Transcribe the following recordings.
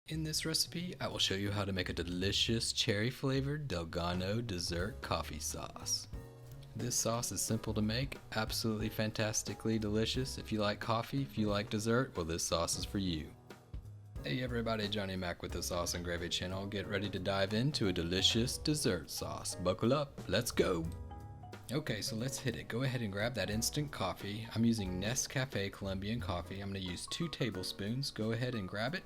In this recipe, I will show you how to make a delicious cherry-flavored Delgano dessert coffee sauce. This sauce is simple to make, absolutely fantastically delicious. If you like coffee, if you like dessert, well, this sauce is for you. Hey everybody, Johnny Mac with the Sauce and Gravy channel. Get ready to dive into a delicious dessert sauce. Buckle up, let's go! Okay, so let's hit it. Go ahead and grab that instant coffee. I'm using Nescafe Colombian coffee. I'm going to use 2 tablespoons. Go ahead and grab it.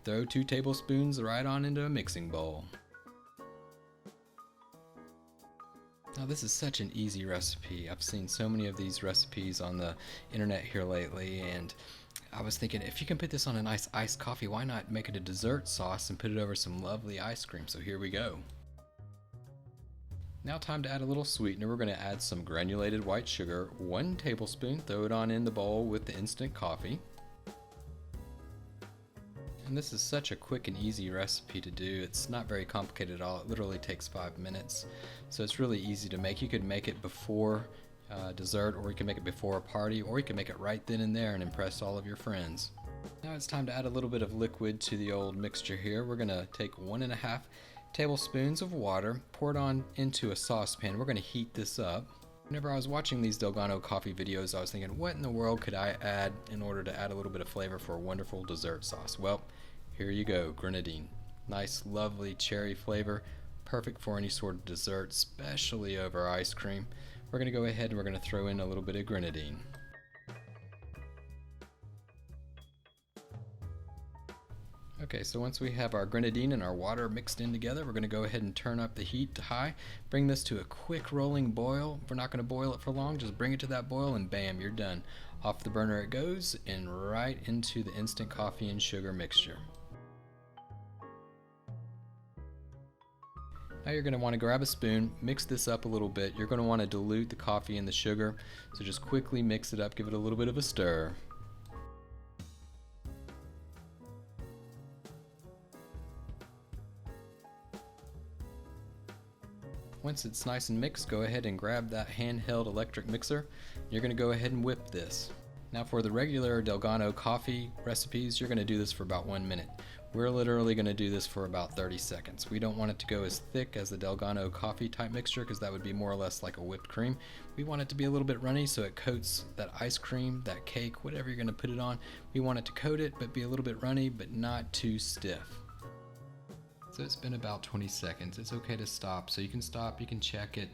Throw 2 tablespoons right on into a mixing bowl. Now this is such an easy recipe. I've seen so many of these recipes on the internet here lately, and I was thinking, if you can put this on a nice iced coffee, why not make it a dessert sauce and put it over some lovely ice cream? So here we go. Now time to add a little sweetener. We're going to add some granulated white sugar, 1 tablespoon, throw it on in the bowl with the instant coffee. And this is such a quick and easy recipe to do. It's not very complicated at all. It literally takes 5 minutes. So it's really easy to make. You could make it before dessert, or you can make it before a party, or you can make it right then and there and impress all of your friends. Now it's time to add a little bit of liquid to the old mixture here. We're going to take 1.5 tablespoons of water, pour it on into a saucepan. We're going to heat this up. Whenever I was watching these Delgano coffee videos, I was thinking, what in the world could I add in order to add a little bit of flavor for a wonderful dessert sauce? Well, here you go, grenadine. Nice, lovely cherry flavor, perfect for any sort of dessert, especially over ice cream. We're going to go ahead and we're going to throw in a little bit of grenadine. Okay, so once we have our grenadine and our water mixed in together, we're going to go ahead and turn up the heat to high, bring this to a quick rolling boil. We're not going to boil it for long, just bring it to that boil and bam, you're done. Off the burner it goes and right into the instant coffee and sugar mixture. Now you're going to want to grab a spoon, mix this up a little bit. You're going to want to dilute the coffee and the sugar, so just quickly mix it up, give it a little bit of a stir. Once it's nice and mixed, go ahead and grab that handheld electric mixer. You're going to go ahead and whip this. Now for the regular Delgano coffee recipes, you're going to do this for about 1 minute. We're literally going to do this for about 30 seconds. We don't want it to go as thick as the Delgano coffee type mixture, because that would be more or less like a whipped cream. We want it to be a little bit runny so it coats that ice cream, that cake, whatever you're going to put it on. We want it to coat it but be a little bit runny but not too stiff. So it's been about 20 seconds. It's okay to stop. So you can stop, you can check it,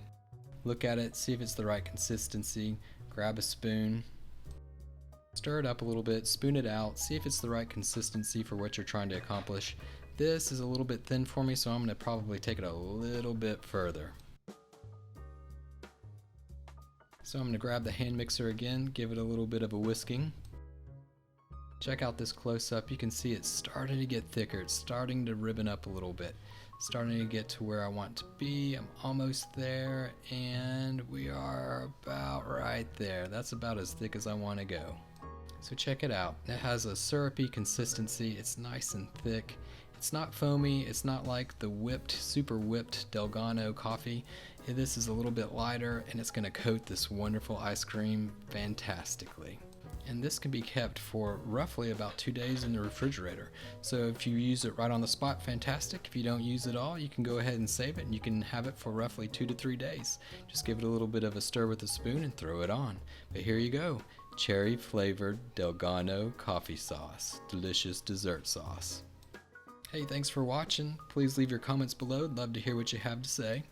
look at it, see if it's the right consistency, grab a spoon, stir it up a little bit, spoon it out, see if it's the right consistency for what you're trying to accomplish. This is a little bit thin for me, so I'm going to probably take it a little bit further. So I'm going to grab the hand mixer again, give it a little bit of a whisking. Check out this close-up. You can see it's starting to get thicker. It's starting to ribbon up a little bit. Starting to get to where I want to be. I'm almost there, and we are about right there. That's about as thick as I want to go. So check it out. It has a syrupy consistency. It's nice and thick. It's not foamy. It's not like the super whipped Delgano coffee. This is a little bit lighter, and it's going to coat this wonderful ice cream fantastically. And this can be kept for roughly about 2 days in the refrigerator. So if you use it right on the spot, fantastic. If you don't use it all, you can go ahead and save it, and you can have it for roughly 2 to 3 days. Just give it a little bit of a stir with a spoon and throw it on. But here you go, cherry flavored Delgano coffee sauce, delicious dessert sauce. Hey, thanks for watching. Please leave your comments below. I'd love to hear what you have to say.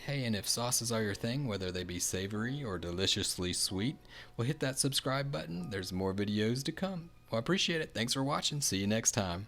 Hey, and if sauces are your thing, whether they be savory or deliciously sweet, well, hit that subscribe button. There's more videos to come. Well, I appreciate it. Thanks for watching. See you next time.